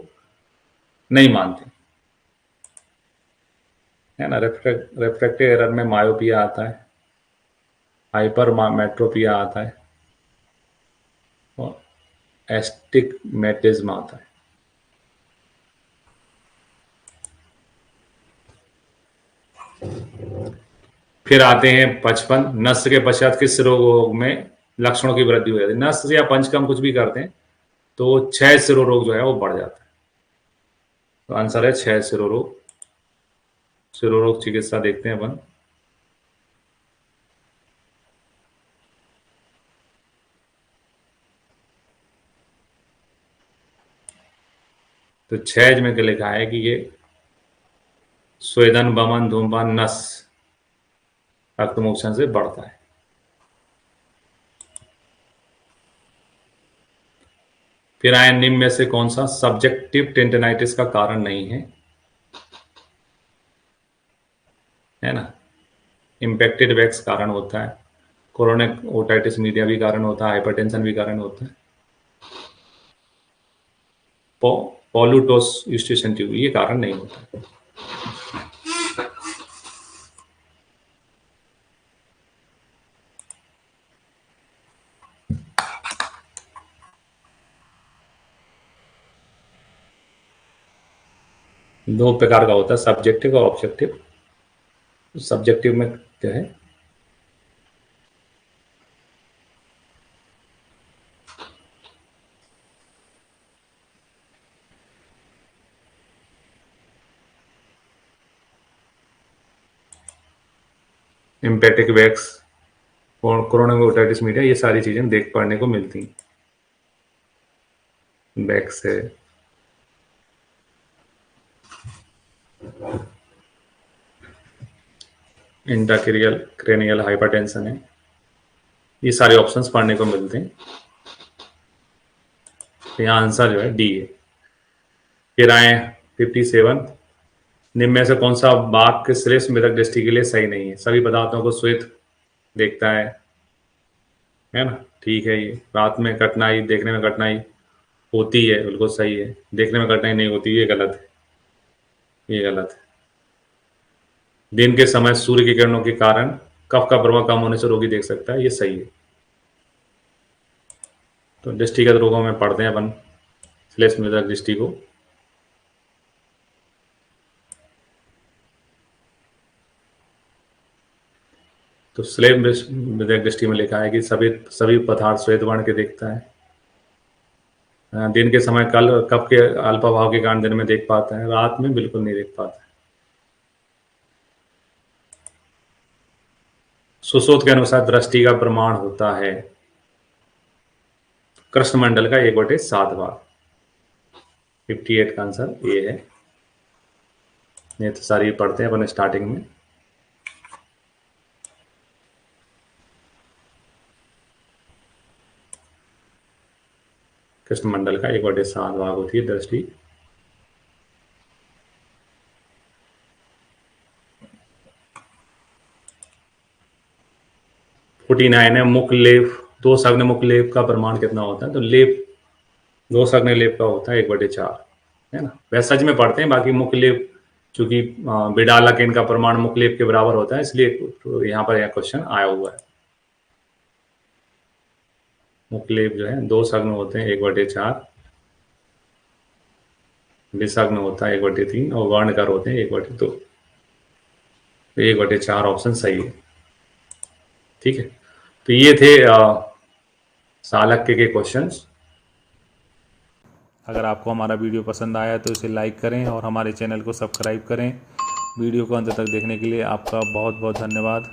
नहीं मानते। है ना, रिफ्रैक्टिव एरर में मायोपिया आता है, हाइपरमेट्रोपिया आता है, और एस्टिगमेटिज्म आता है। फिर आते हैं 55, नस्य के पश्चात किस रोग में लक्षणों की वृद्धि हो जाती है, नस्य या पंचकम कुछ भी करते हैं तो 6 सिरोरोग जो है वो बढ़ जाता है, तो आंसर है 6 सिरोरोग। सिरोरोग चिकित्सा देखते हैं अपन। तो 6 में क्या लिखा है कि ये स्वेदन, बमन, धूमपान, नस, रक्तमोक्षण से बढ़ता है। फिर आए निम्न में से कौन सा सब्जेक्टिव टेंटेनाइटिस का कारण नहीं है, है ना, इम्पैक्टेड वैक्स कारण होता है, कोरोनिक ओटाइटिस मीडिया भी कारण होता है, हाइपरटेंशन भी कारण होता है, पॉलुटोस यूस्टेशन ट्यूब ये कारण नहीं होता। दो प्रकार का होता है, सब्जेक्टिव और ऑब्जेक्टिव। सब्जेक्टिव में क्या है, इम्पेटिक वैक्स, कोरोनावायरस मीडिया, ये सारी चीजें देख पढ़ने को मिलती हैं। वैक्स है, इंट्राक्रेनियल क्रेनियल हाइपरटेंशन है, ये सारे ऑप्शंस पढ़ने को मिलते हैं। तो यहाँ आंसर जो है डी है। फिर आए 57, निम्न में से कौन सा वाक्य श्रेष्ठ मृतक दृष्टि के लिए सही नहीं है? सभी पदार्थों को श्वेत देखता है ना, ठीक है। ये रात में कठिनाई, देखने में कठिनाई होती है, बिल्कुल सही है। देखने में कठिनाई नहीं होती, ये गलत है, ये गलत है। दिन के समय सूर्य की किरणों के कारण कफ का प्रभाव कम होने से रोगी देख सकता है, ये सही है। तो दृष्टिगत रोगों में पढ़ते हैं अपन श्लेष्म मृतक दृष्टि को। तो श्लेष्म मृतक दृष्टि में लिखा है कि सभी पदार्थ श्वेत वर्ण के देखता है। दिन के समय कफ के अल्पाभाव के कारण दिन में देख पाता है, रात में बिल्कुल नहीं देख पाता है। सुश्रुत के अनुसार दृष्टि का प्रमाण होता है कृष्ण मंडल का 1/7 भाग। 58 का आंसर ये है। ये तो सारी पढ़ते हैं अपन स्टार्टिंग में। कृष्ण मंडल का 1/7 भाग होती है दृष्टि। है मुख लेप, दो सग्न मुख लेप का प्रमाण कितना होता है? तो लेप, दो सग्न लेप का होता है 1/4, है ना। वैसे सच में पढ़ते हैं, बाकी मुख लेप चूंकि बिडालक इनका प्रमाण मुख लेप के बराबर होता है, इसलिए तो यहाँ पर यह क्वेश्चन आया हुआ है। मुख लेप जो है दो सग्न होते हैं 1/4, विसग्न होता है 1/3 और वर्णकर होते हैं 1/2। तो 1/4 ऑप्शन सही है, ठीक है। तो ये थे चाणक्य के क्वेश्चंस। अगर आपको हमारा वीडियो पसंद आया तो इसे लाइक करें और हमारे चैनल को सब्सक्राइब करें। वीडियो को अंत तक देखने के लिए आपका बहुत बहुत धन्यवाद।